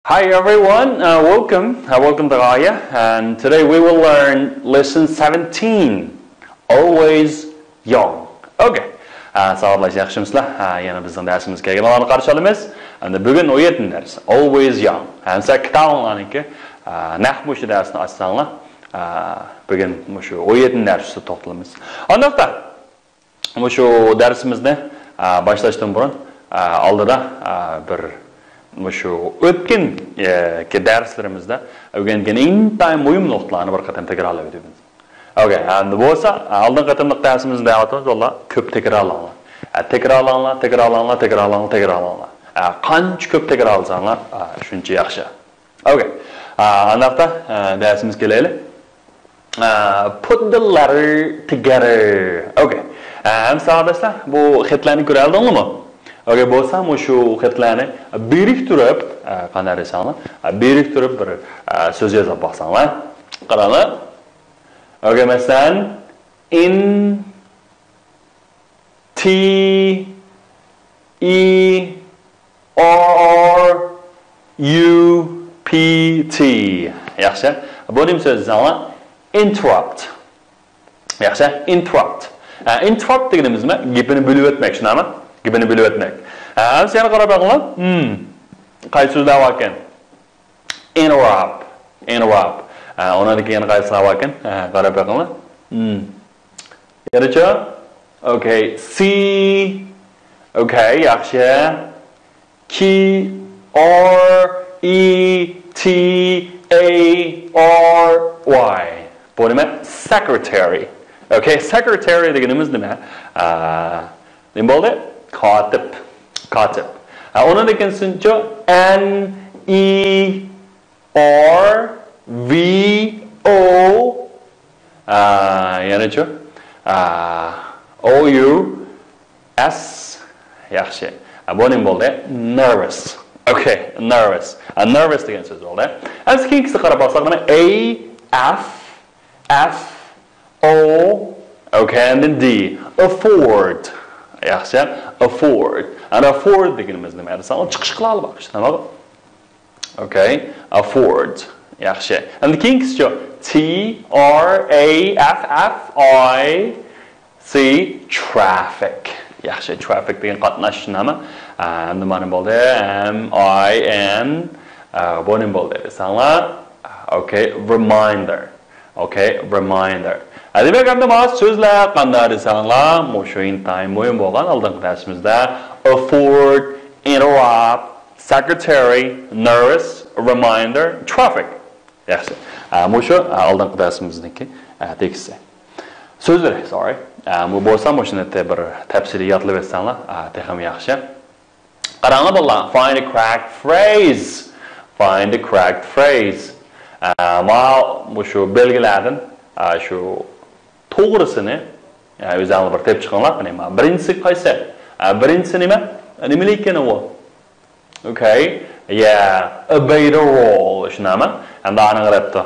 Hi everyone, welcome to Raya, and today we will learn lesson 17, always young. Okay, sağolun yaxshimizlar. Yana bizning darsimizga kelganlarni qarshi olamiz. Endi bugun o'yin dars, always young. Hamsa kitoblarniki nahwu shu darsni ochsanglar, bugun shu o'yin darsida to'xtalamiz. Undaqda shu darsimizni boshlashdan burun oldida bir shu o'tgan darslarimizda o'rgangan eng muhim nuqtalarni bir qatam takrorlab o'tamiz. Okay, endi bo'lsa oldin qatamliq darsimizda aytamiz, vallah ko'p takrorlanglar. Takrorlanglar. Qancha ko'p takrorlasanglar, shuncha yaxshi. Okay. Undaqda darsimiz kelaylik. Put the letter together. Okay. Hamsa arkadaşlar, bu xatlarni ko'ra oldingmi? Okay, bo'lsam shu xatlarni biriktirib, qanday desanglar, biriktirib bir so'z yozib boqsanglar. Qaranglar. Okay, masalan in T E R U P T. Yaxshi. Bu nima so'z desanglar? Interrupt. Yaxshi, interrupt. Interrupt deganimiz nima? Gapini bo'lib o'tmak, tushunami? Gapini bo'lib o'tmak. Seni qarab boqinglar. Qaysi so'zlar bor ekan? Interrupt. Ondan keyin qaysi so'zlar bor ekan? Qarab boqinglar. Yaracha? Okay, C. Okay, yaxshi. K R E T A R Y. Bu nima? Secretary. Okay, secretary deganimiz nima? Nima bo'ldi? Katip. Ondan keyin N E R V O yanacha O U S. Yaxshi. Bu nima bo'ldi? Nervous. Okay, nervous. Nervous degan so'z bo'ldi. Az keyingisi qarab olsak, mana A F O, okay, and then D. Afford. Yaxshi, afford. And afford deganimiz nima? Masalan, chiqish qila olmoq, nima? Okay, afford. Yaxshi. And the keyingisi T R A F F I C, traffic. Yaxshi, traffic degan qatnash nima? And mana bo'ldi M I N bu nima bo'ldi? Masalan, okay, reminder. Okay, reminder. Demek ki bazı sözler qanday desanglar, shu intayim muhim bo'lgan oldingi darsimizda afford, interrupt, secretary, nervous, reminder, traffic. Yaxshi. Shu oldingi darsimizniki teksti. So'zlar, sorry. Bu bo'lsa shuni bir tafsiliy yodlab etsanglar, ham yaxshi. Qaranglar bo'llar, find a cracked phrase. Find a cracked phrase. Shu belgilardan shu to'g'risini o'zingizlar bir tepib chiqinglar. Nima? Birinchisi qaysi? Birinchisi nima? Nima ekan u? Okay. Yeah, obey the rule. Shunami? Endi ana qarabdi.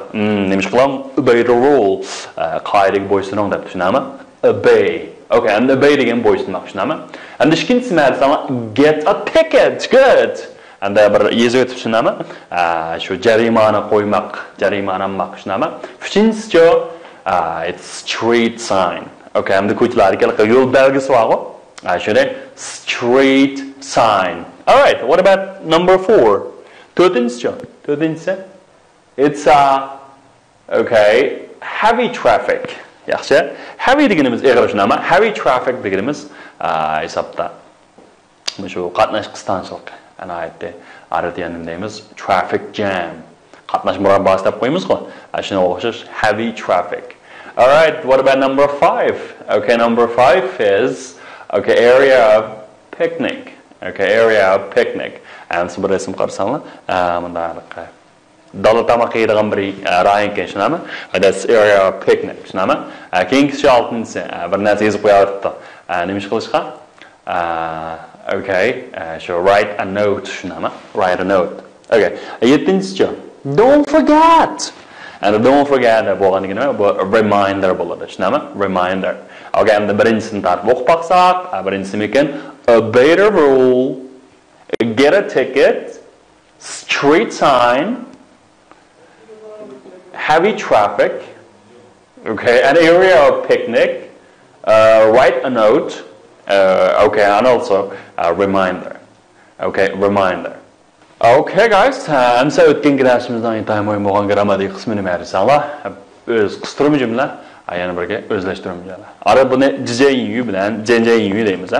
Nima qilam? Obey the rule. Qoidaga bo'ysuning deb, shunami? Obey. Okay, and obey degan bo'ysunmoq, shunami? Endi ikkinchisi nima desanglar? Get a ticket. Good. Endi bir yezib o'tib, shunami? Shu jarimani qo'ymoq, jarimananmoq, shunami? Uchinchisi it's street sign. Okay, endi ko'chalarga yo'l belgisi bor-ku. Shunday street sign. All right, what about number 4? To'rtinchisi. It's okay, heavy traffic. Yaxshi. Heavy deganimiz eg'ir shunami? Heavy traffic deganimiz hisobda shu qatnash qisqanchilik. Ana aytdi, aradiyan deymiz traffic jam. Qatnash murabbasi deb qo'yamiz-ku. Shuna o'xshash heavy traffic. All right, what about number 5? Okay, number 5 is okay, area of picnic. Okay, area of picnic. And so bir ism qarsanglar, bunda davlat tamoq yeydigan bir rayon ekan, shunami? That's area of picnic, shunami? Keyingisi 6-si, bir narsa yozib qo'yapti. Nima ish qilishga? Okay, so write a note, shunami? Write a note. Okay, 7-chi. Don't forget. And don't forget bo'lganligini bu reminder bo'ladi, shunami? Reminder. Okay, endi birinchisini tartib o'qib baqsaq, birinchisi ekan obey the rule, get a ticket, street sign, heavy traffic, okay, an area of picnic, write a note, okay, and also a reminder, okay, reminder. Okay guys, әмсә өткен кірәшіміздің айтайым ойын болған грамматик қысмыны мәрісаңла, өз қыстырым жүмлі, аяны бірге өзләштірім жайлы. Ары бұны жиже үйі білән, женже үйі дейміз.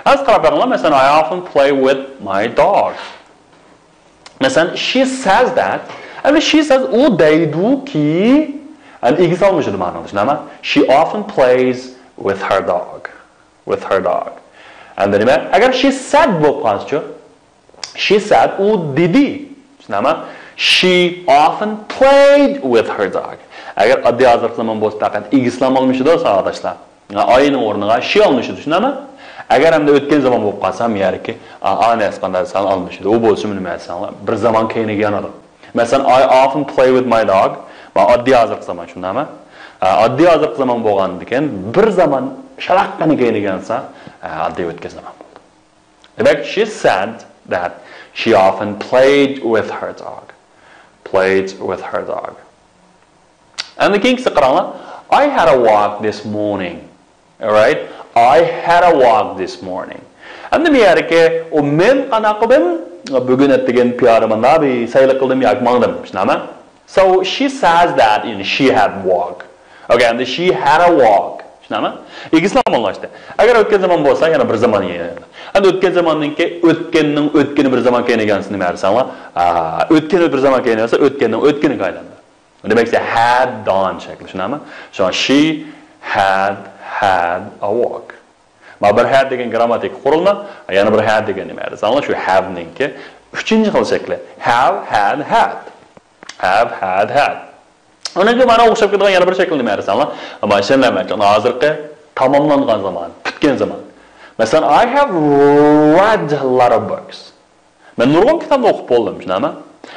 Әз қарапаңла, mesela, I often play with my dog. Mesela, she says that, and she says, o deydu ki, and İngiliz almışıdır ma'nalışın ama, she often plays with her dog. With her dog. And then, eğer she said bu qansçı, she said, o dedi. Ama, she often played with her dog. Eğer addi hazır zaman boz faqat İngilizlam almışıdır olsa arkadaşlar, ayının ornuna she almışıdır. Düşün ama, eğer hem de ötken zaman bu qalsam, yer ki, aynı esqanda sen almışıdır. O bolsun münü məsələn, bir zaman keyine giyanadım. Mesela, I often play with my dog. Addi hazır zaman şunda ama, addi hazır zaman boğan diken, bir zaman şalaqqanı keyine giyansa, addi ötken zaman oldu. Demek, she said that she often played with her dog. Played with her dog. And the king said, I had a walk this morning. Alright? I had a walk this morning. And the miyarike, o men qanaqıbım, bugün ettigen piyarımında bir sayılı kıldım yakmağdım. So she says that she had walk. Okay, and she had a walk. İkislam anlaştı. Eğer ötken zaman bolsa, yana bir zaman yeni. And ötken zamanın ki, ötkeni bir zaman keyine gelsini mersanla, ötkeni bir zaman keyine gelse, ötkeni kaylandı. Demek ki had done şekli. So she had a walk. Ma bir had degen gramatik kurulma, yana bir had degen mersanla, şu have'nin ki, üçüncü kıl şekli. Have, had. Have, had. Onun ki bana oxşap ketgan yana bir şekilde mersanla, ama şenlemek, hazırki tamamlangan zaman, bitken zaman. Mesela, I have read a lot of books. Ben nurgun kitabını okup oldum, ama.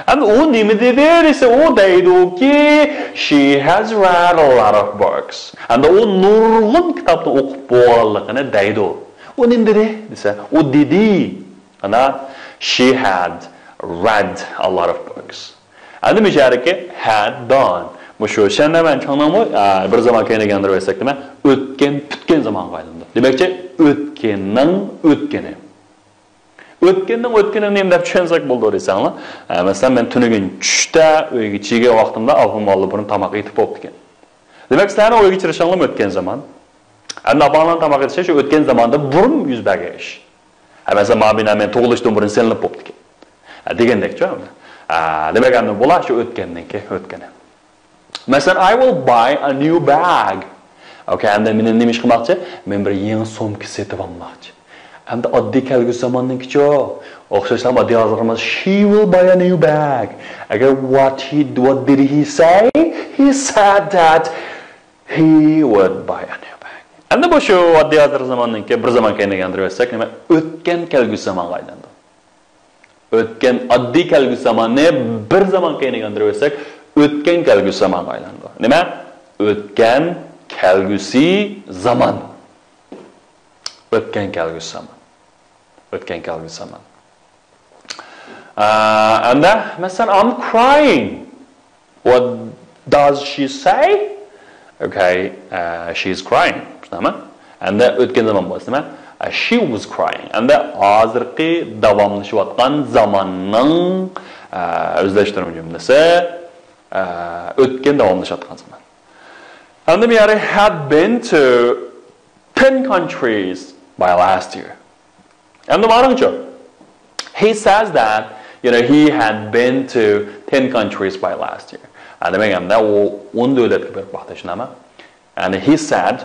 And o nemi dedi ise o deydi ki, she has read a lot of books. And o nurgun kitabını okup boğalıqını deydi o. O nemi dedi ise, o dedi. Ana, she had read a lot of books. And the ki, had done. Bu şu, şende ben çanamı bir zaman kayına gendirebilsek değil mi? Ötken zaman kaydında. Demek ki, ötkenin ötkeni. Ötkenin nemde düşünsek buldu oraysanlar. Mesela ben tünügün çüşte, öyle çiğge vaxtımda alhummalı bunun tamak etip optiken. Demek ki, sana öyle geçirişanlım ötken zaman. Yani abanlan tamak etişe şu ötken zamanda burun yüz belge iş. Mesela mabina ben toğuluştuğum burun seninle optiken. Degendek çoğum. Demek ki, bula şu ötkenin ki, ötkeni. Mesela, I will buy a new bag. Okay, and then benim neymiş qilmoqchi? Men bir yangi sumka setib olmoqchi. Endi oddiy kelgusi zamonninkicha o'xshashlar oddiy hozirimiz she will buy a new bag. Agar what did he say? He said that he would buy a new bag. Endi bu shu oddiy hozir zamonninki bir zaman keyinga gandiraversak, nima o'tgan kelgusi zamonga aylandi. O'tgan oddiy kelgusi zamonni bir zaman keyinga gandiraversak, ötken kelgusi zamanga aylandi. Nima? Ötken kelgusi zaman. Ötken kelgusi zaman. Ötken kelgusi zaman. And mesela, I'm crying. What does she say? Okay, she's crying. And ötken zaman bo'lsa, nima? She was crying. And hozirgi davomlashayotgan zamonning o'zlashtirma jumlasi ötken davomlashayotgan zaman. And the Miyari had been to 10 countries by last year. And the Marancho, he says that, he had been to 10 countries by last year. And the Miyari, that one dövlətə bir baxtışnama. And he said,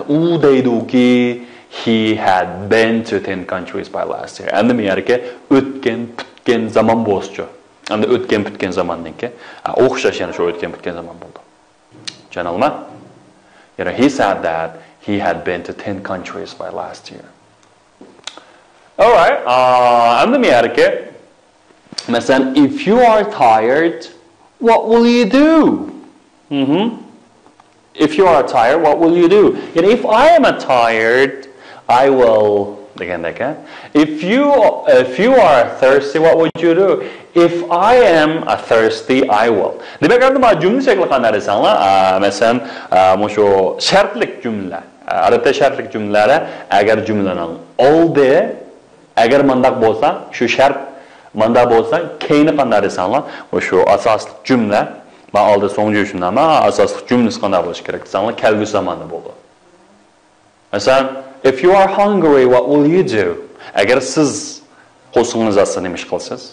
he had been to 10 countries by last year. And the Miyari, ötken zaman bozcu. And the ötken zamanning ki, o'xshash yana shu ötken zaman bo'ldi. Tushunalmi? He said that he had been to 10 countries by last year. All right. And the miyarki, mesela, if you are tired, what will you do? If you are tired, what will you do? If I am tired, I will degandek. If you are thirsty, what would you do? If I am thirsty, I will. Demek ki cümle şekli qanday desanglar, masalan, şu şartlik cümleler. Adətdə şərtlik cümlələri əgər cümlənin oldu, əgər mandaq bolsa, şu şərt mandaq bolsa, keyni qanday desanlar, şu asaslıq cümlə, mən aldı sonuncu düşündüm ama asaslıq cümləsi qanday buluş gerek desanlar, kəlbi zamanı boldu. Məsələn, if you are hungry, what will you do? Əgər siz qosunuz asın demiş qılsınız.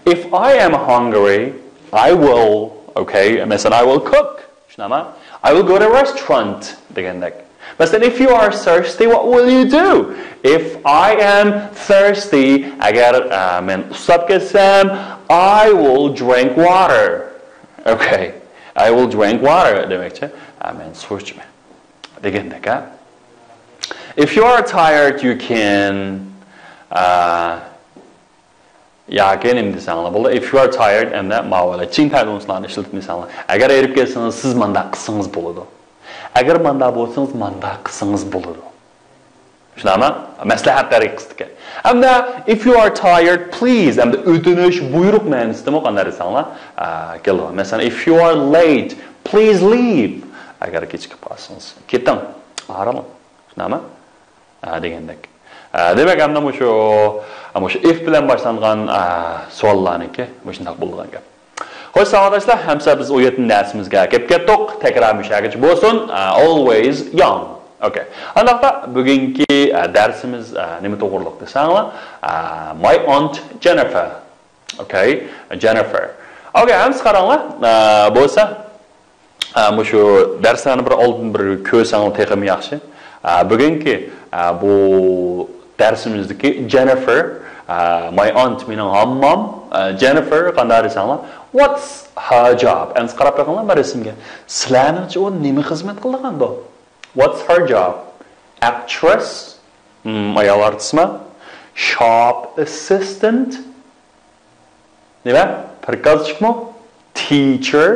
If I am hungry, I will, okay, məsələn, I will cook. Şunama, I will go to a restaurant degəndək. But then if you are thirsty, what will you do? If I am thirsty, men usab ketsem, I will drink water. Okay, I will drink water demekçi. Men su içme. Degandek ha. If you are tired, you can yakenim desanlar bo'ldi. If you are tired, and that ma'vola chin taydonslarni ishlatmaysanlar. Agar erib kelsangiz, siz manda qilsangiz bo'ladi. Agar manda bo'lsangiz, manda qilsangiz bo'ladi. Shunami? Maslahatlar qistika. Hamda if you are tired, please, hamda o'tinish, buyruq ma'nosida qanday desanlar, keladi. Masalan, if you are late, please leave. Agar kechikib qolsangiz, keting, aralang. Shunami? Degandek. Demak, hamda shu if bilan boshlangan savollarniki shunday bo'lgan gap. Xo'sh, savoldoshlar, hamsa biz o'yatning darsimizga kelib ketdik. Takrar mushagichi bo'lsin. Always young. Okay. Aniqda bugungi darsimiz nima to'g'riliq desanglar, my aunt Jennifer. Okay, Jennifer. Okay, hamsa qaranglar. Bo'lsa, shu darslarni bir oldin bir ko'rsanglar texmi yaxshi. Bugungi bu darsimizdagi Jennifer, my aunt mening hammam, Jennifer qanday desanglar, what's her job? Endi qarab qo'yinglar bu rasmga. Sizlarning u nima xizmat qilgan bu? What's her job? Actress, ayol artistmi? Shop assistant, nima? Prikazchikmi? Teacher,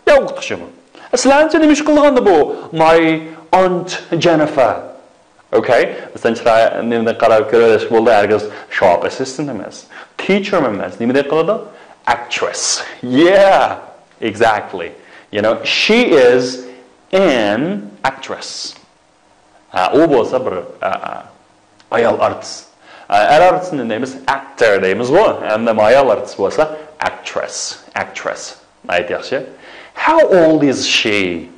yo o'qituvchimi? Sizlarning nima ish qilganda bu? My aunt Jennifer. Okay, mesela nimde karar görüyoruz burada herkes shop assistant emas, teacher emas, nimde qiladi? Actress. Yeah, exactly. You know, she is an actress. O bo'lsa bir ayol artist. Er artist deymiz, actor deymiz bu. Endi ayol artist bo'lsa actress. Aytyapsiz. How old is she?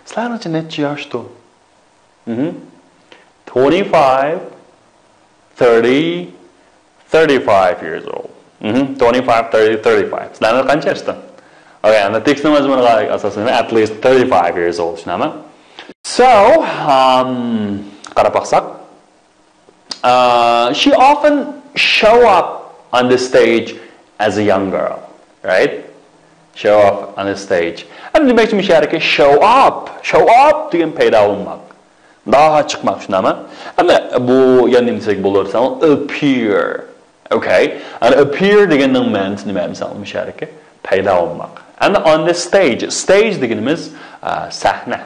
Sizlarcha necha yoshda? 25, 30, 35 years old. 25, 30, 35. Sizlarning qancha yoshda? Okay, and the text number is at least 35 years old. So, she often show up on the stage as a young girl, right? Show up on the stage. And it makes me show up degan paydo bo'lmoq. Daha chiqmoq, shunami? Endi bu yana nima desak bo'larsa, appear. Okay? And appear deganning ma'nosi nima misol musharaka? Paydo bo'lmoq. And on the stage deganimiz sahna.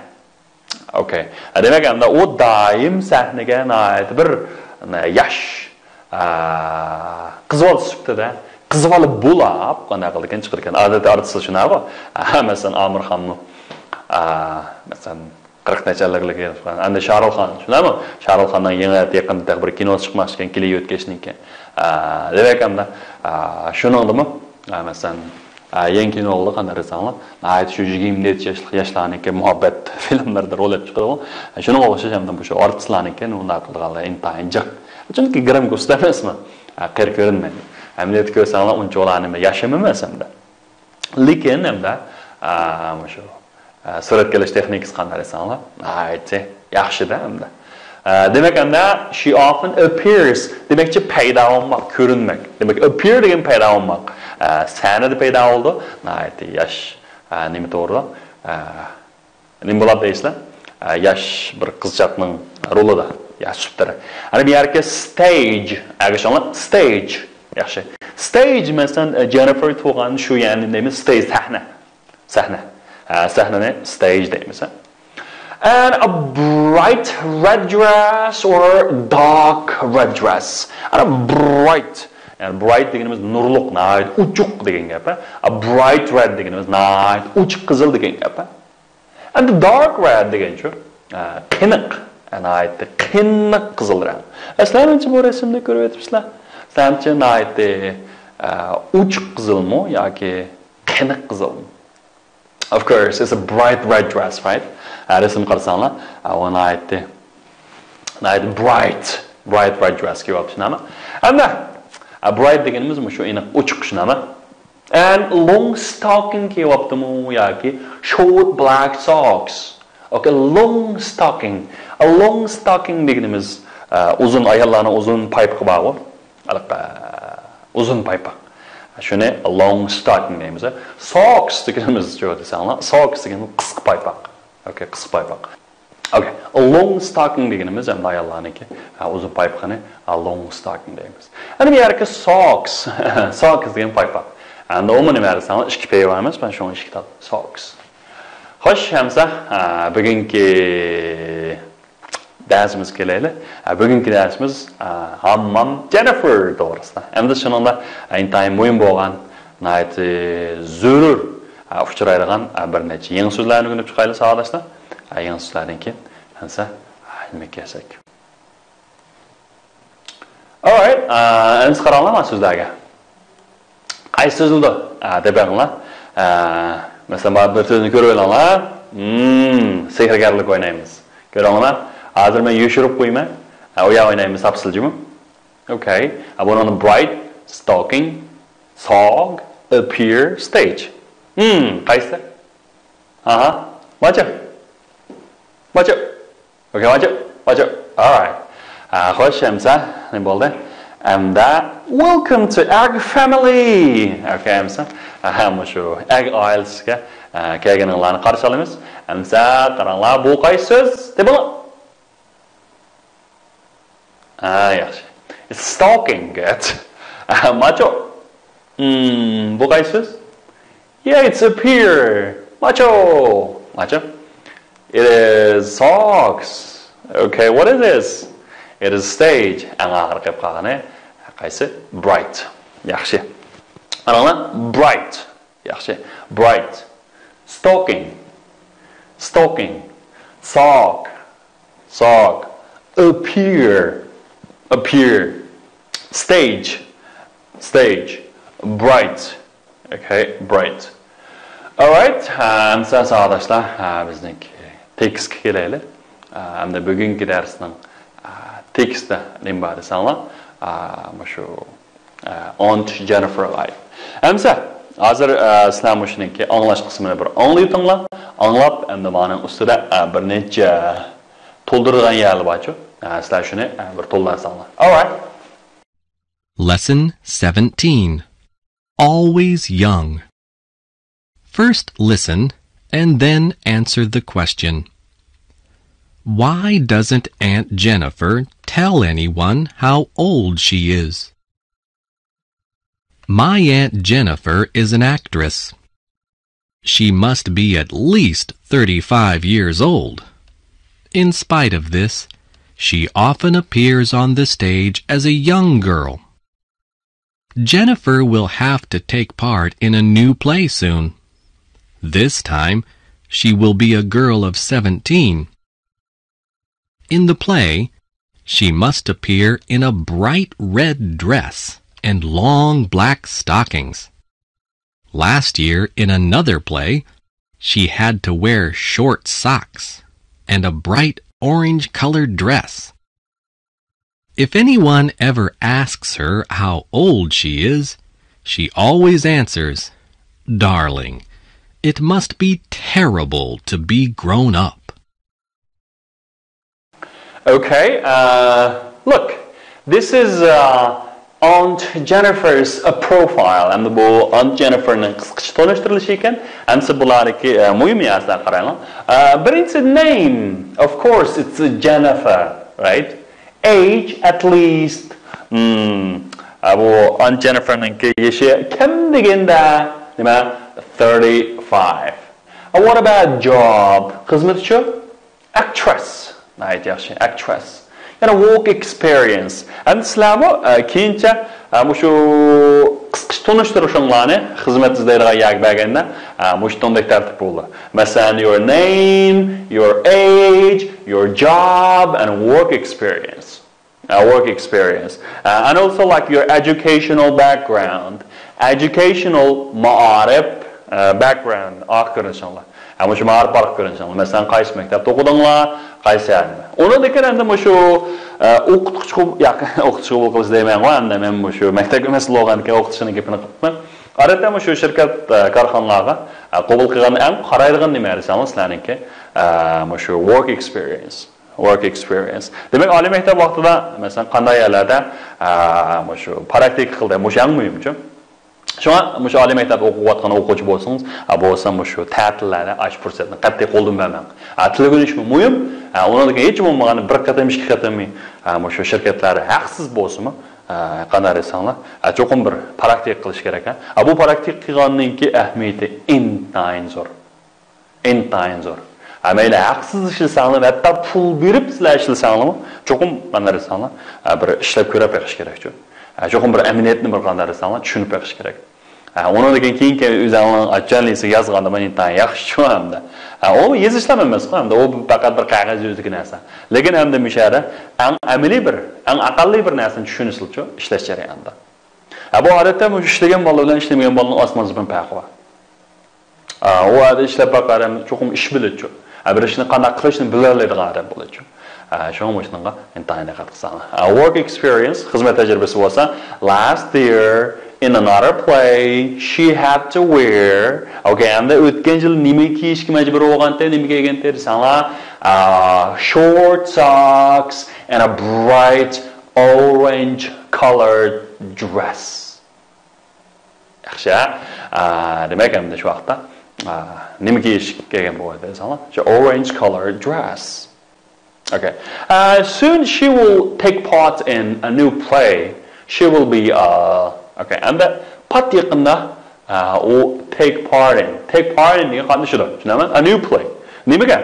Okay. Demak, endi u doim sahnaga noit bir yosh qizvol sifatida qizvol bo'lib qanday qilgan chiqar ekan. Odatda artist shunaqa. Masalan, Amirxonni masalan 40 nechalarga endi Shahrixon, shunami? Shahrixondan yangi yaqinda bir kino chiqmoqchi ekan, klip o'tkazishni. Demak, hamda shuningdimi? Masalan, yangi kinolar qanday desanglar, ayt shu 27 yoshlarniki muhabbat filmlarda rol olib chiqadi. Shunga o'xshash hamda bu shu artistlarniki unday qilganlar intayin jiq. Chunki gram ko'rsat emasmi? Qir ko'rinmaydi. Amaliyot ko'rsanglar uncha ularni yashamas hamda. Lekin hamda shu surat kelish texnikasi qanday desanglar, aytsa yaxshida hamda. Demak, hamda she often appears, demakchi paydo bo'lmoq, ko'rinmak. Demak, appear degan paydo bo'lmoq. Sahnada paydo bo'ldi. Aytdi, yosh nima to'g'ri? Nima bo'ladi deysizlar? Yosh bir qizchaqning rolida, yosh chiqdi. Ana bu yerga stage, agashonlar stage. Yaxshi. Stage masalan Jennifer tug'an shu ya'ni deymiz stage sahna. Sahnani stage deymiz. And a bright red dress or dark red dress. And a bright. And bright deganimiz nurluq, nayt, uchuq degan gap. A bright red deganimiz nayt, uchuq qizil degan gap. And the dark red deganchi qiniq. Nayt, qiniq qizil rang. Sizlarcha bu rasmda ko'rib o'tibsizlar. Sizlarcha nayt uchuq qizilmi yoki qiniq qizilmi? Of course, it's a bright red dress, right? Rasm qarasanglar, ona aytdi. Bright red dress kiyapsizmi? Endi bright deganimiz shu aniq ochiq shunami? And long stocking kiyaptimi yoki short black socks? Okay, long stocking. A long stocking deganimiz uzun ayollarning uzun paypoqi bor. Uzun paypoq. Shuni long stocking deymiz. Socks deganimiz shu desanglar, socks deganimiz qisqa paypoq. Okay, qisqa paypoq. Okay, a long stocking deganimiz ham ayollarniki uzun paypoqni long stocking deymiz. Endi bu yerga socks, socks degan paypoq. Endi uni nima desanglar, ikki pay emas, men shuni ikki tal socks. Xo'sh, hamsa bugungi dersimiz kelayli. Bugungi dersimiz hammam Jennifer to'g'risida. Endi shuningda intayim muhim bo'lgan zarur uchraydigan bir necha yangi so'zlarni o'rganib chiqaylik savolashda. Yangi so'zlardan keyin hamsa nima kelsak. Alright, endi qaranglar so'zlarga. Qaysi so'zlar deb bilinglar. Masalan, bir so'zni ko'rib olinglar. Sehrgarlik o'ynaymiz. Ko'ringlar. Hozir men yoshirib qo'yman. U yoq o'ynaymiz tafsiljimi? Okay. Abonani bright, stocking, sog, appear, stage. Qaysi? Aha. Watch it. Okay, watch it. All right. Xo'sh, hamsa, nima bo'ldi? Hamda welcome to Egg family. Okay, hamsa. Hamma shu Egg Islandsga kelganlarni qarshi olamiz. Hamsa, qaranglar, bu qaysi so'z? Deb bo'ling. Yaxshi. It's stalking, good. Macho. Bu qaysi so'z? Yeah, it's appear. Macho. It is socks. Okay, what is this? It is stage. Anga qilib qolgani qaysi? Bright. Yaxshi. Qaranglar, bright. Yaxshi. Bright. Stalking. Sock. Appear. Stage. Bright. Okay, bright. All right. Siz arkadaşlar bizniki tekst kelaylik. Hamda bugungi darsning teksti nima bor desanglar, shu Aunt Jennifer life. Hamsa hozir sizlar shuniki anglash qismini bir anglaytinglar. Anglab endi mening ustida bir necha to'ldirgan yerlar bor-ku. Sizlar shuni bir to'ldirsanglar. All right. Lesson 17. Always young. First listen and then answer the question. Why doesn't Aunt Jennifer tell anyone how old she is? My Aunt Jennifer is an actress. She must be at least 35 years old. In spite of this, she often appears on the stage as a young girl. Jennifer will have to take part in a new play soon. This time, she will be a girl of 17. In the play, she must appear in a bright red dress and long black stockings. Last year, in another play, she had to wear short socks and a bright orange-colored dress. If anyone ever asks her how old she is, she always answers, "Darling, it must be terrible to be grown up." Okay, look, this is Aunt Jennifer's profile. And bu Aunt Jennifer'ning qisqacha tanishtirilishi ekan. Hamsa bularniki muhim narsalar qaranglar. Birinchi name, of course, it's Jennifer, right? Age at least. Bu Aunt Jennifer'ninki yashi kim deganda nima? 35. What about job? Xizmatchi? actress. Nice, yaxshi. Actress. Yana work experience. Endi sizlarmi keyincha shu qisqacha tunishtirishinglarni xizmat izlaydigan yak berganda shu tondek tartib bo'ldi. Masalan, your name, your age, your job and work experience. Work experience. And also like your educational background. Educational ma'arif background aktarishinglar. Ama şu mağarip fark görünüşünüz. Mesela qaysi mektepte okudunlar, qaysi yani. Onu dikkat şu o'qituvchi bo'lib deyman endi men şu maktab emas bo'lganki o'qitishini gapini qilibman. Odatda şu shirkat korxonalarga qabul qilgan eng qaraydigan nima desangiz sizlarniki şu work experience. Work experience. Demak, oliy maktab vaqtida masalan qanday yerlarda şu praktik qildi, bu eng muhimchi. Şuna şu oliy maktabda o'qiyotgan o'quvchi bo'lsangiz, bo'lsa şu ta'tillarni ash fursatni qattiq qo'ldan bermang. Til o'rganish muhim. Ularga hech bo'lmagani bir qatam, ikki qatam şu shirkatlar haqsiz bo'lsa-mi, qanday desanglar, cho'qim bir praktik qilish kerak. Bu praktik qilgandan keyin ahamiyati intayin zo'r. Intayin zo'r. Mayli haqsiz ishlasanglar, hatto pul berib sizlar ishlasanglar, cho'qim qanday desanglar, bir ishlab ko'rib beqish kerak-ku. Çoxum bir əmniyyətli bir qandarı sanlar düşünüb bəxiş gerek. Onun da keyin özünün açanlıysa yazğanda mən intan yaxşı şu hamda. O yazışlamaməz hamda o faqat bir qağaz özlük nəsə. Lakin hamda müşahara ən əmeli bir, ən aqallı bir nəsəni düşünüsülçü işləş jarayonida. Bu odatda bu işləgan bola bilan işləməyən bolanın osmon zibin farqi var. O ada işləb baxaram çoxum iş biləcək. Bir işni qanday qilishni biladigan adam bo'ladi. Şunun başında intihana qatqısana. Work experience, xizmat təcrübəsi olsa, last year in another play she had to wear, okay, and ötken yıl nima kiyishga majbur bo'lganda, nima kiygan desanlar, short socks and a bright orange colored dress. Yaxshi, demak endi shu vaqtda nima kiyishga bo'lgan desanlar, orange colored dress. Okay. Soon she will take part in a new play. She will be okay. And that part yaqında o take part in degan qanday tushunaman? A new play. Nimaga?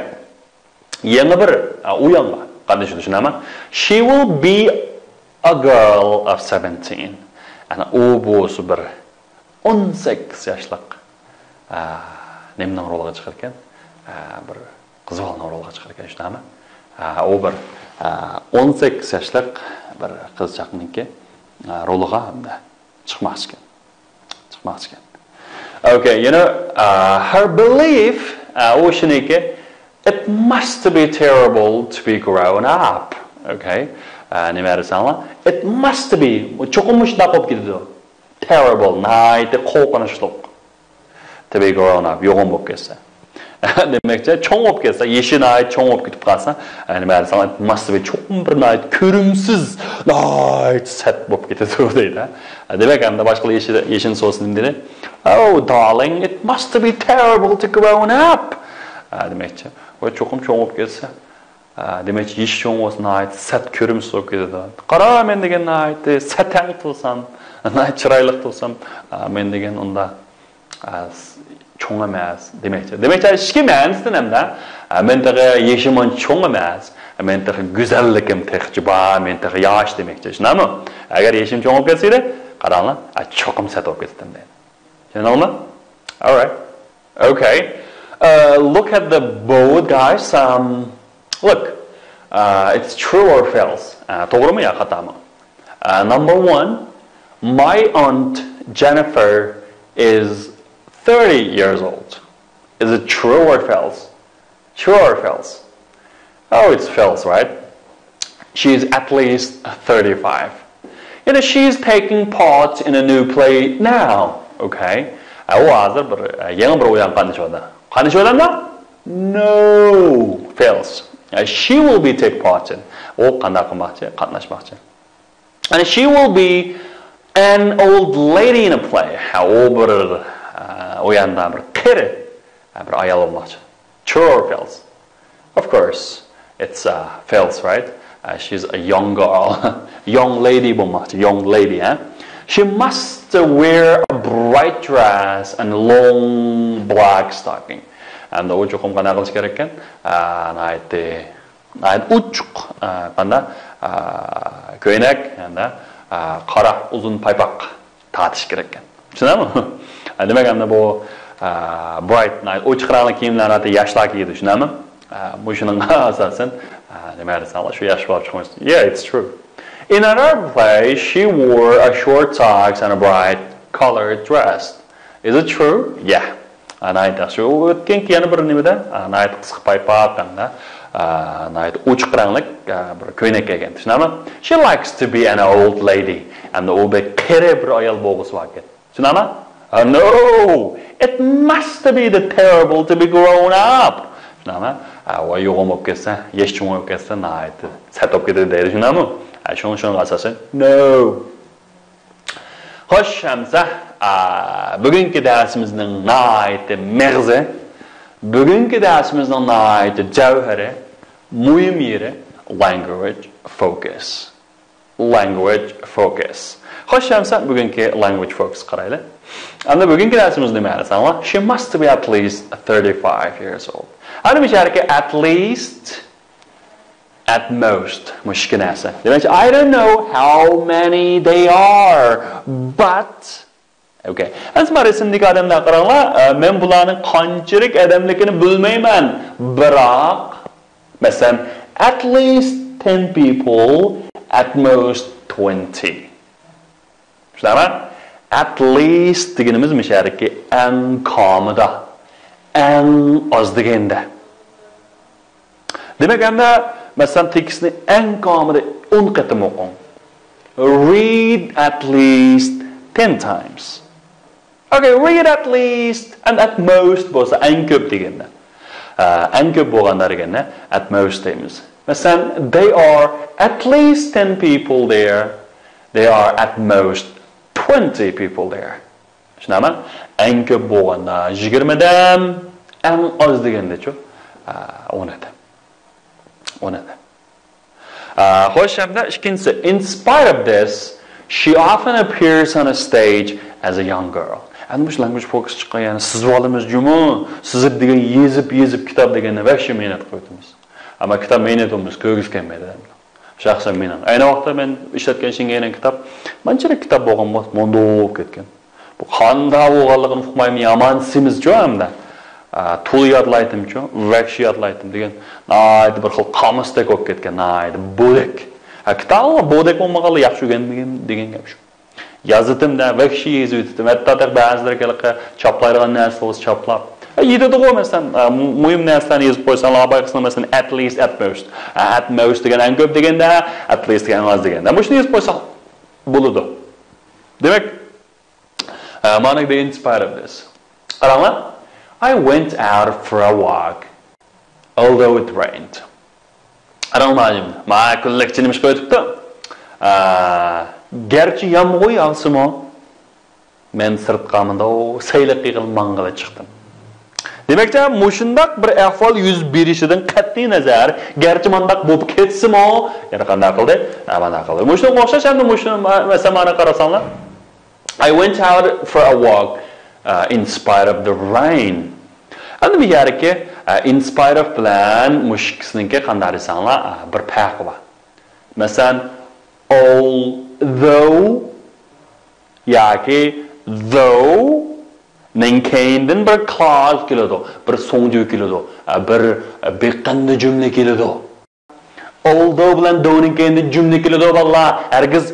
Yangi bir o'yinga qanday tushunaman? She will be a girl of 17. Ana u bo'lsa bir 18 yoshlik nimning roliga chiqar ekan? Bir qizvalning roliga chiqar ekan, tushunaman? O bir 18 yoshlik bir qizchaqniki roliga hamda chiqmoqchi ekan. Okay, you know, her belief o'shaniki it must be terrible to be grown up. Okay? Nima desanlar? It must be cho'qimish daqib ketdi. Terrible, night qo'rqinchli. To be grown up, yo'g'on bo'lib ketsa. Demekçe çoğun op gelse, yeşil ait çoğun op gidip kalsa, yani ben sana must be çoğun bir ait körümsüz ait set op gidiyor değil ha. Demek hem de başka yeşil sosun dedi. Oh darling, it must be terrible to grown up. Demekçe o çoğun op gelse, demekçe yeşil çoğun olsun ait set körümsüz op gidiyor. Kara men degen ait set ait olsam, ait çıraylık olsam, men degen onda çoğun emas demekçe. Demekçe işki mənisdən hem də mən təqə yeşimən çoğun emas, mən təqə güzellikim təqciba, mən təqə yaş demekçe. Şuna mı? Əgər yeşim çoğun olub getsəydi, qaranla çoğum sət olub getdim deyil. Şuna mı? All right. Okay. Look at the board, guys. Look, it's true or false. Doğru mu ya xata mı? Number one, my aunt Jennifer is 30 years old. Is it true or false? True or false? Oh, it's false, right? She's at least 35. You know, she's taking part in a new play now. Okay? O hazır yeni bir oyun qanday shoda? No, false. She will be take part in. O qanday qilmoqchi, qatnashmoqchi. And she will be an old lady in a play. O bir oyanda bir qiri, bir ayol olmoqchi. True or false? Of course, it's false, right? She's a young girl, young lady bo'lmoqchi, young lady, huh? She must wear a bright dress and long black stocking. Hamda o cho'qim qana qilish kerak ekan? Uchuq qanda ko'ylak hamda qora uzun paypoq tortish kerak ekan. Tushunamizmi? Demak, hamda bu bright night ochiq rangli kiyimlarni yoshlar kiyadi, tushunamizmi? Bu shuning asosan nimalar shu yosh bo'lib chiqmas. Yeah, it's true. In another place, she wore a short socks and a bright colored dress. Is it true? Yeah. Anayda shu o'tgan yana bir nimada anayda qisqa paypoq hamda anayda ochiq rangli bir ko'ylak kiygan. Tushunamizmi? She likes to be an old lady and u be qari bir ayol bo'lg'isi bor ekan. Tushunamizmi? No, it must be the terrible to be grown up. Tushunamizmi? Va yo'g'im bo'lib ketsa, yechim bo'lib ketsa, anayda satib ketadi deydi, tushunamizmi? Shunga asosan no. Xo'sh, hamsa bugungi darsimizning nihoyatda mag'zi, bugungi darsimizning nihoyatda javhari, muhim yeri language focus. Language focus. Xo'sh, hamsa bugungi language focus qaraylik. Endi bugungi darsimiz nima desanlar? She must be at least 35 years old. Ana misharka at least, at most, mushkinasi. Demak, I don't know how many they are, but okay. Asma resimdagi odamlar qaranglar, men bularning qanchalik odamligini bilmayman. Biroq, masalan, at least 10 people, at most 20. Tushunarmi? At least deganimiz mishariki eng komida, eng oz deganda. Demak, endi masalan tekstni eng komida 10 qatim o'qing. Read at least 10 times. Okay, read at least and at most bo'lsa eng ko'p deganda. Eng ko'p bo'lganda deganda at most deymiz. Masalan, they are at least 10 people there. They are at most 20 people there. Tushunami? Eng ko'p bo'lganda 20 dan, eng oz deganda-chu 10 dan. Xo'sh, hamda ikkinchisi, in spite of this, she often appears on a stage as a young girl. And bu language focus chiqqan, ya'ni sizvolimiz jumi, sizib degan yezib kitob deganni vaqti menat qo'ydimiz. Ammo kitob menatimiz ko'giz kelmaydi. Shaxsan men. Ayni vaqtda men ishlatgan shingayning kitob, manchalik kitob bo'lgan mondo bo'lib ketgan. Bu qanday bo'lganligini uqmayman, yomon simiz-ku hamda. To'l yodlaydim-ku, vaqti yodlaydim degan, naydi bir xil qomusdek bo'lib ketgan, naydi bo'dak. Kitob bo'dak bo'lmaganlar yaxshi degan gap shu. Yazıtımda vaqti yezib, hatto ba'zilarga choplaydigan narsalar choplab. Yetadi qo'ymasdan, muhim narsalarni yozib qo'ysan, labayqisini masalan at least, at most. At most degan eng ko'p deganda, at least degan oz deganda. Buni yozib qo'ysa bo'ladi. Demak, mana the in spite of this. Qaranglar. I went out for a walk, although it rained. Qaranglar, ma kunlikchini qo'yibdi. Gerçi yağmur yağsımı, men sırtqamında o saylı qiyqil mangıla çıktım. Demek ki, muşundaq bir ahval yüz berişidən qat'i nazar, gerçi mandaq bo'lib ketsimi, yana qanday qildi? Mana qildi. Muşun o'xshash endi muşun masamani qarasanlar. I went out for a walk in spite of the rain. Endi bu yerki in spite of bilan mushkisninki qanday desanlar, bir farqi bor. Masalan, although yoki though ning keyindan bir clause keladi, bir so'ngju keladi, bir beqanli jumla keladi. Although bilan though keyindan jumla keladi, vallah hargiz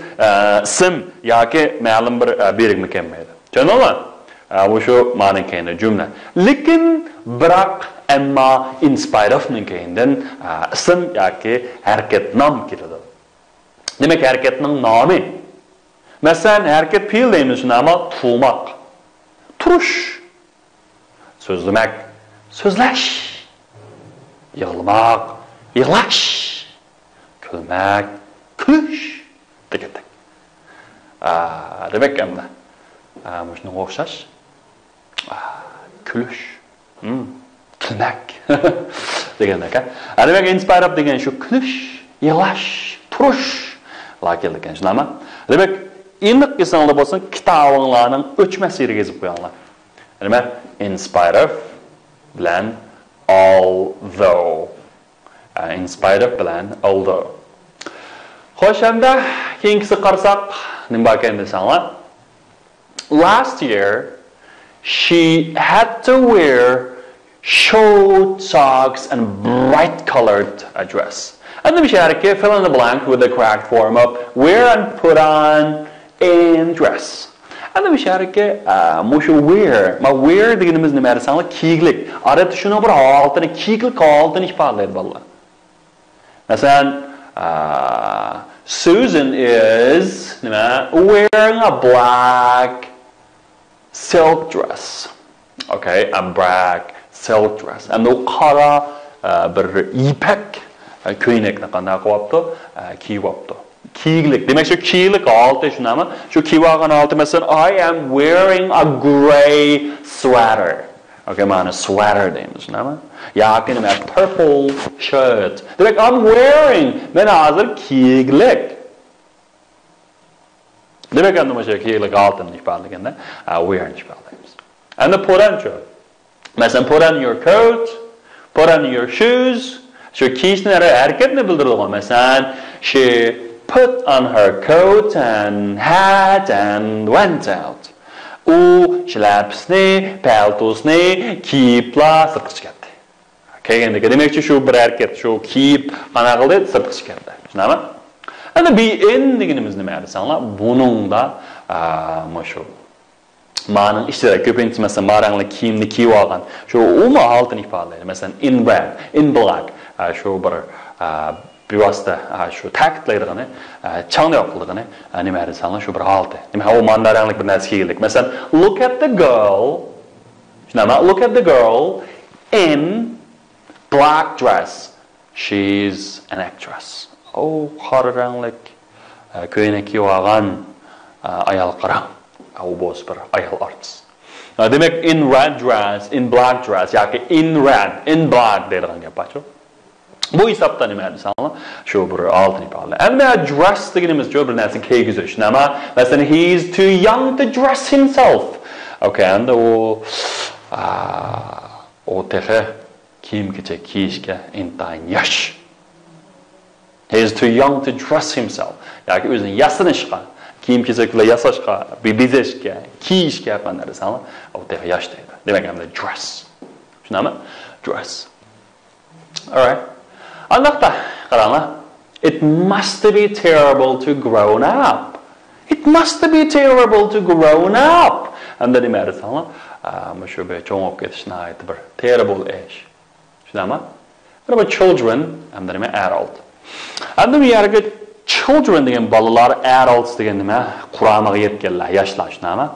ism yoki ma'lum bir berikma kelmaydi. Tushundingmi? Bu shu ma'no keyinda jumla. Lekin biroq ammo in spite of ning keyindan ism yoki harakat nom keladi. Demek hareketinin nomi. Mesela hareket fiil deymiz shuni, ammo turmak. Turush. So'zlamak, so'zlash. Yig'lamak, yig'lash. Kulmak, kulish. Degandek. Demek hamda shunga o'xshash. Kulish. Kulmak. Degandek. Demek in spite of degan shu kulish, yig'lash, turush. Lakil ekan, shunami? Demak, aniq qilsanglar bo'lsin, kitobinglarning o'chmas yeriga yozib qo'yinglar. Nima? In spite of bilan although. In spite of bilan although. Xo'sh, endi keyingisi qarasak, nima ekan desanglar? Last year she had to wear short socks and bright colored dress. And the شاركة fill in the blank with the correct form of wear and put on in dress. And the شاركة مش wear ما wear ديجنمز نمارس سانلا كيغلك أردت شنو برا altını كيغلك altını ifade بالله. مثلا Susan is wearing a black silk dress. Okay, a black silk dress. And the qara bir ipek köynekni qanday qilyapti? Kiyyapti. Kiygilik. Demak, shu kiygilik olti shunami? Shu kiygan olti masalan I am wearing a gray sweater. Okay, mana sweater deymiz, shunami? Yoki nima purple shirt. Demak, I'm wearing men hozir kiygilik. Demak, endi o'sha kiygilik oltini ifodalaganda wear ni ifodalaymiz. Endi put on chu. Masalan, put on your coat, put on your shoes. Shu kiyishni harakatni bildiradi. Masalan, she put on her coat and hat and went out. U shlapsni, paltosni kiyibla sirtqa chiqadi. Kelganda demakchi shu bir harakat, shu kiyib qana qildi, sirtqa chiqadi. Tushunami? Endi be in deganimiz nima desanglar, buningda shu ma'ning ishtirak ko'pincha masalan marangli kiyimni kiyib olgan. Shu umumiy holatini ifodalaydi. Masalan, in red, in black, shu bir bevosita shu ta'kidlaydigani, chanqoq qildigani nima desanglar shu bir holati. Nima u mandaranglik bir narsa kiylik. Masalan, look at the girl. Shunami? Look at the girl in black dress. She's an actress. Oh, qora ranglik ko'ylak kiyib olgan ayol qarang. Au boss bir ayol artist. Demak, in red dress, in black dress, yoki in red, in black deydigan gap bor. Bu hisobda nima desanglar, shu bir oltin ifodalaydi. Endi dress deganimiz jo'ra bir narsa kiygizish. Nima? Masalan, he is too young to dress himself. Okay, endi o tehe kiyim-kechak kiyishga intayin yosh. He is too young to dress himself. Yoki o'zini yasanishga, kiyim-kechaklar yasashga, bezashga, kiyishga qanday desanglar, o tehe yosh deydi. Demak, endi dress. Tushunami? Dress. All right. Albatta, qaranglar. It must be terrible to grown up. It must be terrible to grown up. Endi nima desanglar, shu bir cho'ngib ketishni aytib bir terrible ish. Tushunami? What about children? Endi nima adult. Endi bu yerga children degan bolalar, adults degan nima? Qur'oniga yetganlar, yoshlar, tushunami?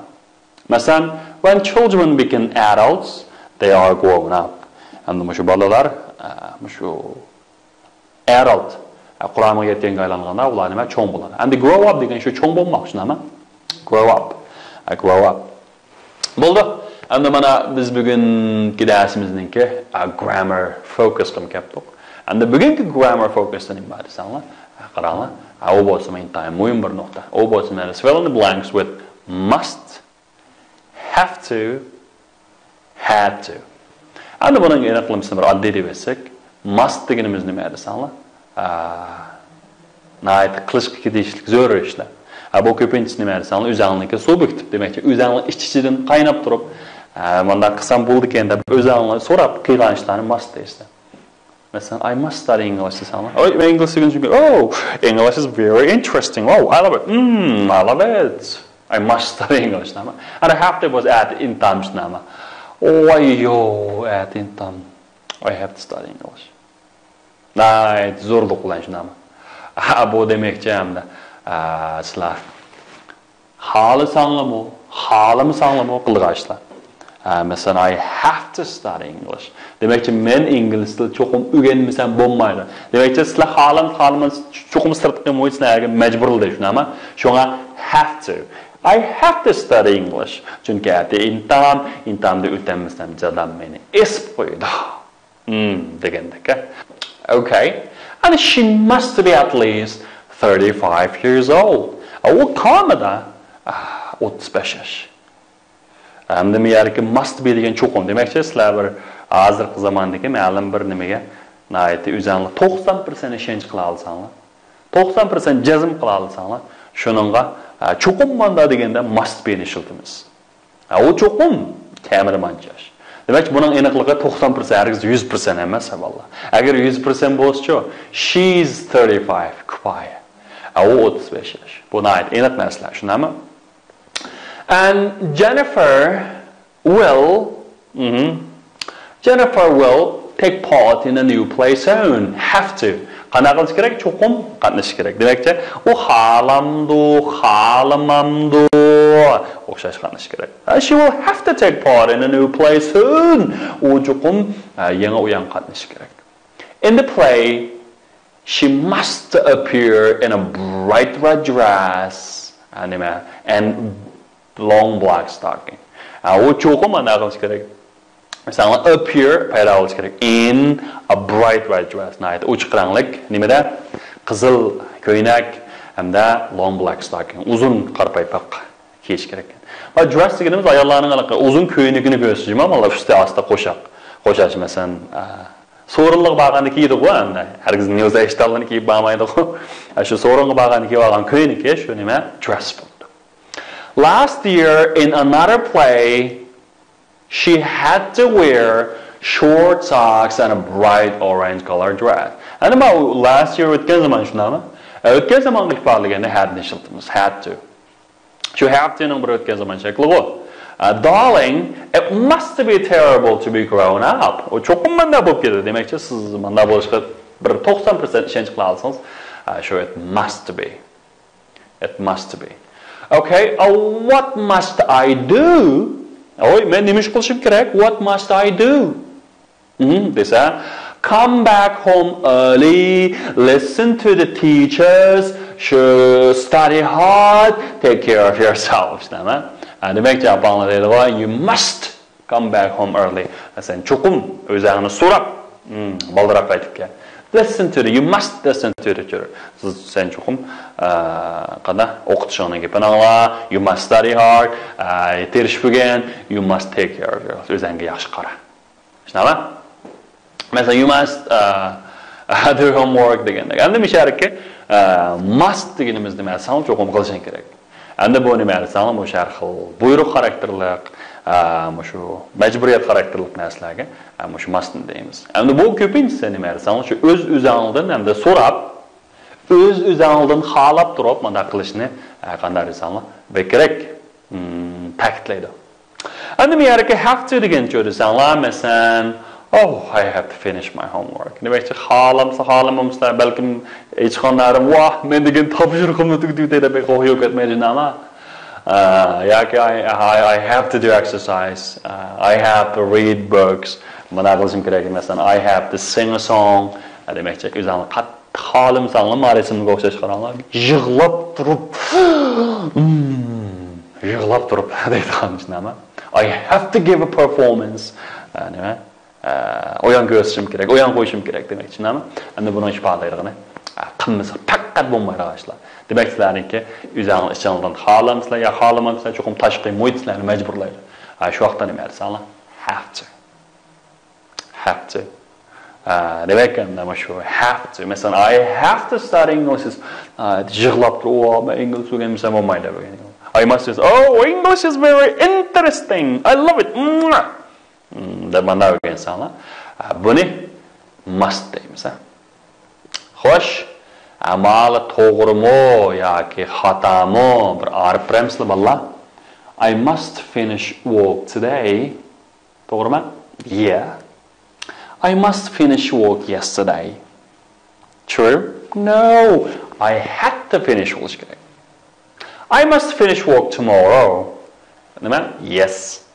Masalan, when children become adults, they are grown up. Endi shu bolalar, shu adult Qur'oniga yetganga aylanganda ular nima cho'ng bo'ladi. Endi grow up degan shu cho'ng bo'lmoq, tushunami? Grow up. Grow up. Bo'ldi. Endi mana biz bugungi darsimizningki grammar focus qilib keldik. Endi bugungi grammar focusdan nima desanglar? Qaranglar. U bo'lsa men muhim bir nuqta. U bo'lsa men fill in the blanks with must, have to, had to. Endi buning aniqlamasini bir oddiy deb etsak, must deganimiz nima desanglar? Nayt qilishga tegishli zo'r ishlar. Bu ko'pincha nima desanglar, o'zingizga subjektiv demakki, o'zingizning ich-ichidan qaynab turib, mana qilsam bo'ldi ekan deb o'zingizga so'rab qilgan ishlarni must deysizlar. Masalan, I must study English desanglar. Oh, English degan oh, English is very interesting. Oh, I love it. I love it. I must study English nama. And I have to was at in time nama. Oh, yo, at in time. I have to study English. Nay, zo'rlik bilan shunami. Bu demakchi hamda sizlar xohlasanglarmi qilg'ashlar. Masalan, I have to study English. Demakchi men ingliz tilini cho'qim o'rganmasam bo'lmaydi. Demakchi sizlar xohlamas cho'qim sirtqi mo'ysizlarga majburlar shunami? Shunga have to. I have to study English. Chunki ati intamda o'tamasam jadam meni esib qo'ydi. Degandek. Okay. And she must be at least 35 years old. O kamida 35 yaş. Endi bu yerga must be degan cho'qim. Demakchi, sizlar bir hozirgi zamondagi ma'lum bir nimaga nihoyatda o'zingni 90% ishonch qila olsanglar, 90% jazm qila olsanglar, shuningga cho'qim manda deganda must be'ni ishlatamiz. O cho'qim ta'mirmanchash. Demak, buning aniqligi 90% hargiz 100% emas, vallah. Agar 100% bo'lsa-chi, she's 35 kifoya. O 35 yosh. Bu nihoyat aniq narsa, shundami? And Jennifer will take part in a new play soon. Have to. Qanaqa qilish kerak? Cho'qim qatnashish kerak. Demakchi, u xolamamdu o'xshash qatnashish kerak. She will have to take part in a new play soon. U cho'qim yangi o'yin qatnashish kerak. In the play, she must appear in a bright red dress and long black stocking. U cho'qim qanaqa qilish kerak? Mesela appear paydo bo'lish kerak in a bright red dress. Nihoyat ochiq ranglik nimada? Qizil ko'ylak hamda long black stocking. Uzun qora paypoq kiyish kerak. Va dress deganimiz ayollarning uzun ko'ylagini ko'rsatishmi? Mana usti asta qo'shash masalan so'rinliq bag'ani kiydi-ku endi. Hargiz niyozda eshitganlarni kiyib bo'lmaydi-ku. Shu so'ringa bag'ani kiyib olgan ko'ylak shu nima? Dress bo'ldi. Last year in another play she had to wear short socks and a bright orange colored dress. And about last year o'tgan zaman shunami? O'tgan zamonga ifodalaganda had ni ishlatamiz. Had to. Shu have to ning bir o'tgan zaman shakli bu. Darling, it must be terrible to be grown up. O cho'qim manda bo'lib ketadi. Demakchi, siz manda bo'lishga bir 90% ishonch qila olsangiz, shu it must be. It must be. Okay, what must I do? Oy, men nima ish qilishim kerak? What must I do? Desa, come back home early, listen to the teachers, study hard, take care of yourselves. Demak, Japonlar deydi, you must come back home early. Sen cho'qim o'zingni so'rab, baldirab qaytib kel. Listen to you must listen to the teacher. Sen cho'qim qana o'qitishingni gapini angla, you must study hard, tirishib bo'lgan, you must take care of yourself. O'zingga yaxshi qara. Shunami? Masalan, you must do homework deganda. Endi mishariki must deganimiz nima? San cho'qim qilishing kerak. Endi bu nima? San bu sharxil, buyruq xarakterlik, shu majburiyat xarakterlik narsalarga shu must deymiz. Endi bu ko'pincha nima? San shu o'z-o'zingizdan hamda so'rab, o'z-o'zingizdan xohlab turib mana qilishni qanday desanlar, kerak ta'kidlaydi. Endi men yerga have to degan jo'rasanlar, masalan, oh, I have to finish my homework. Demakchi, xohlamamsa balkim hech qandarim, voh, men degan topshiriqimni tugdi deb qo'yib ketmaydi nima? I have to do exercise. I have to read books. Mana qilishim kerak emasdan. I have to sing a song. Demakchi, o'zingni xolim sanglar marisimga o'xshash qaranglar. Yig'lab turib deydiganmiz nima? I have to give a performance. Nima? O'yin ko'rsatishim kerak, o'yin qo'yishim kerak demakchi nima? Endi buni ifodalaydig'ini qilmasa faqat bo'lmaydi ashlar. Demak, sizlarniki o'zingizning ichingizdan xohlamsizlar yo xohlamamsizlar, cho'qim tashqi muhit sizlarni majburlaydi. Shu vaqtda nima deysizlar? Have to. Have to. Demak, mana shu have to. Masalan, I have to study English. Yig'lab turib, men ingliz o'rganmasam bo'lmaydi degan. I must say, oh, English is very interesting. I love it. Deb mana o'rgansanlar, buni must deymiz. Xo'sh, amal to'g'rimi yoki xatomi bir arif biramsizlar bolalar? I must finish work today. To'g'rimi? Yeah. I must finish work yesterday. True? No. I had to finish work today. I must finish work tomorrow. Yes.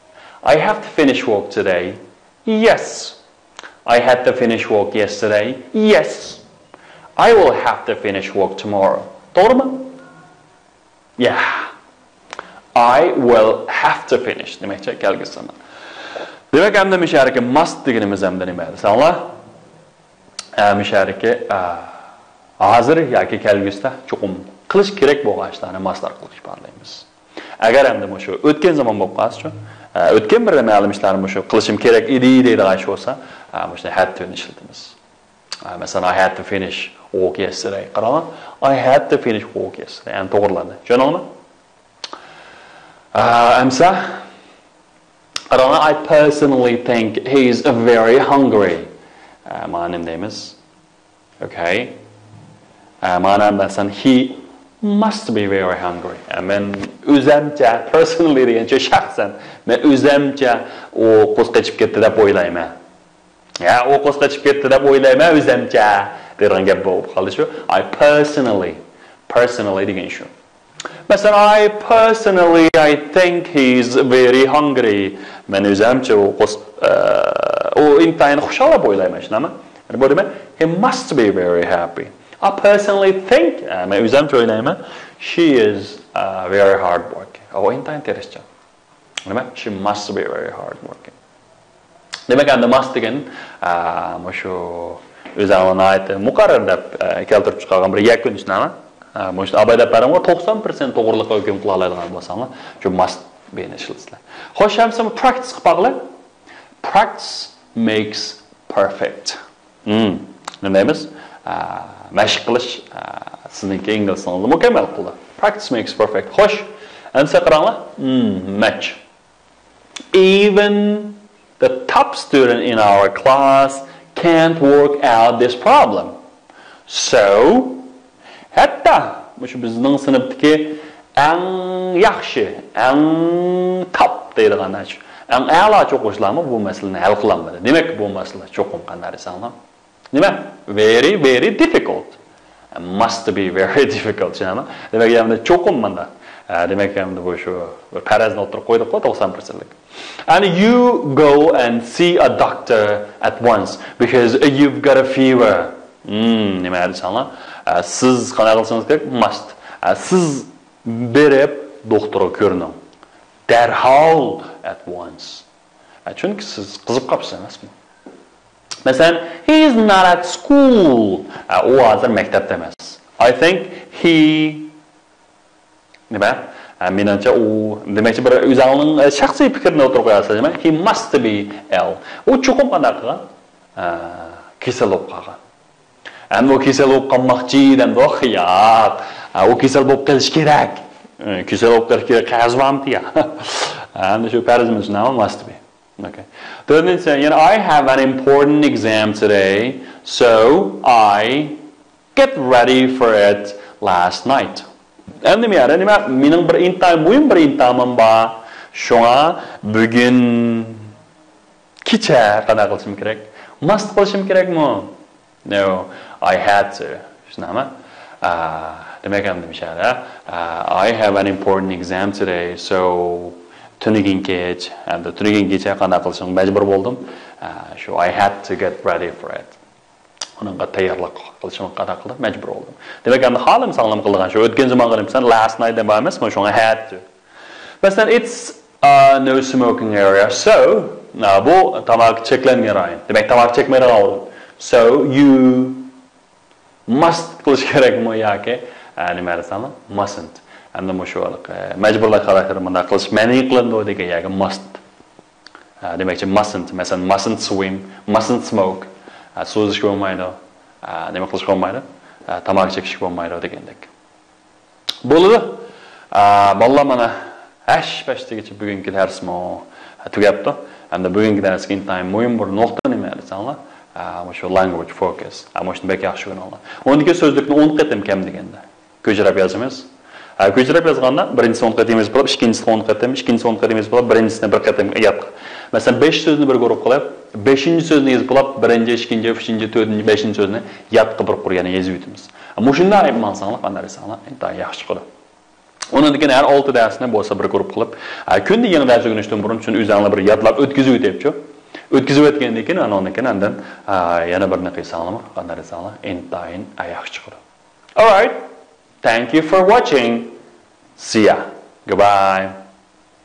I have to finish work today. Yes. I had to finish work yesterday. Yes. I will have to finish work tomorrow. To'g'rimi? Yeah. I will have to finish. Demakchi, kelgisiman. Demak, hamda mishariki must deganimiz hamda nima edi? Sanlar? Mishariki hozir yoki kelgusida cho'qim qilish kerak bo'lgan ishlarni mustlar qilish barlaymiz. Agar hamda shu o'tgan zaman bo'lib qolsa-chi, O'tgan bir ma'lum ishlarim shu qilishim kerak edi deydigan ish bo'lsa, shuni had to ishlatamiz. Masalan, I had to finish work yesterday. Qarang, I had to finish work yesterday. Yani to'g'riladi. Tushuningmi? Amsa qarang, I personally think he's very hungry. Ma'nim deymiz. Okay. Ma'nam masalan he must be very hungry. Men o'zimcha personally degancha shaxsan men o'zimcha u qo'z qochib ketdi deb o'ylayman. Ya, u qo'z qochib ketdi deb o'ylayman o'zimcha degan gap bo'lib qoldi shu. I personally degan shu. Masalan, I think he's very hungry. Men o'zimcha u qo'z u intayin xushal deb o'ylayman shunami? Bu demak, he must be very happy. I personally think, men o'zimcha o'ylayman, she is very hard working. O intayin terishcha. Nima? She must be very hard working. Demak, endi must degan shu o'zimni aytib muqarrar deb keltirib chiqargan bir yakun ishnami? Shu abayda paramga 90% to'g'rilikqa hukm qila oladigan bo'lsanglar, shu must beni ishlatsinlar. Xo'sh, hamsa practice qilib baqinglar. Practice makes perfect. Nima deymiz? Mashq qilish sizningki ingliz tilingizni mukammal qiladi. Practice makes perfect. Xo'sh, hamsa qaranglar. Match. Even the top student in our class can't work out this problem. So, hatta shu bizning sinfdagi eng yaxshi, eng top deydigan shu, eng a'lochi o'quvchilarmi bu masalani hal qila olmadi. Demak, bu masala cho'qim qanday desanglar? Nima? Very, very difficult. Must be very difficult, tushunami? Demak, endi cho'qim manda. Demak, endi bu shu parazni o'tirib qo'ydik, 90%lik. And you go and see a doctor at once because you've got a fever. Nima desanglar? Siz qanday qilsangiz kerak? Must. Siz berib doktorga ko'rining. Darhol at once. Chunki siz qizib qolibsiz emasmi? Masalan, he is not at school. U hozir maktabda emas. I think he nima? Menimcha u demakchi bir o'zining shaxsiy fikrini o'tirib qo'yasiz, nima? He must be ill. U cho'qim qanday qilgan? Kasal bo'lib qolgan. Endi u kasal bo'lib qolmoqchi endi xiyat. U kasal bo'lib qolish kerak. Kasal bo'lib qolish kerak. Qazvamti ya. Endi shu parizimiz nima must be. Okay. Then say, I have an important exam today, so I get ready for it last night. Endi mening bir muhim bir imtihonum bor. Shunga bugun kecha qanday qilishim kerak? Must qilishim kerakmi? No, I had to. Shunami? Demak ham demishadi. I have an important exam today, so tunigan kech, endi tunigan kecha qanday qilishim majbur bo'ldim. Shu I had to get ready for it. Unga tayyorlik qilishim qanday qildim? Majbur bo'ldim. Demak, endi holim sog'lom qilgan shu o'tgan zamonga nimsan last night deb emas, men shunga had to. Masalan, it's no smoking area. So, bu tamaki cheklangan rayon. Demak, tamaki chekmaydigan o'rin. So, you must qilish kerakmi yoki nima desam? Mustn't. Endi shu majburlik xarakteri bunday qilish ma'ni qilindi degan yoki must. Demakchi mustn't, masalan, mustn't swim, mustn't smoke. So'zish bo'lmaydi. Nima qilish bo'lmaydi? Tamaki chekish bo'lmaydi degandek. Bo'ldi. Bolalar mana hashpashtigacha bugungi darsmo tugabdi. Endi bugungi darsga intayin muhim bir nuqta nima desanglar? Shu language focus. Shuni bek yaxshi o'rganinglar. Undagi so'zlikni 10 qatim kam deganda. Ko'chirib yozamiz. Ko'chirib yozganda birinchisi 10 qatim yozib bo'lib, ikkinchisi 10 qatim, ikkinchisi 10 qatim yozib bo'lib, birinchisini 1 qatim yod. Masalan, 5 so'zni bir guruh qilib, 5-so'zni yozib bo'lib, 1-chi, 2-chi, 3-chi, 4-chi, 5-chi so'zni yod qilib bir qurgani yozib o'tamiz. Shunday aytmansanglar, qanday desanglar, endi yaxshi chiqadi. Undan keyin har 6 darsni bo'lsa bir guruh qilib, kunda yangi dars o'rganishdan burun shuni o'zingizlar bir yodlab o'tkazib o'tibchi. O'tkazib o'tgandan keyin undan keyin yana bir naqa qilsanglar, qanday desanglar, endi yaxshi chiqadi. All right. Thank you for watching. See ya. Goodbye.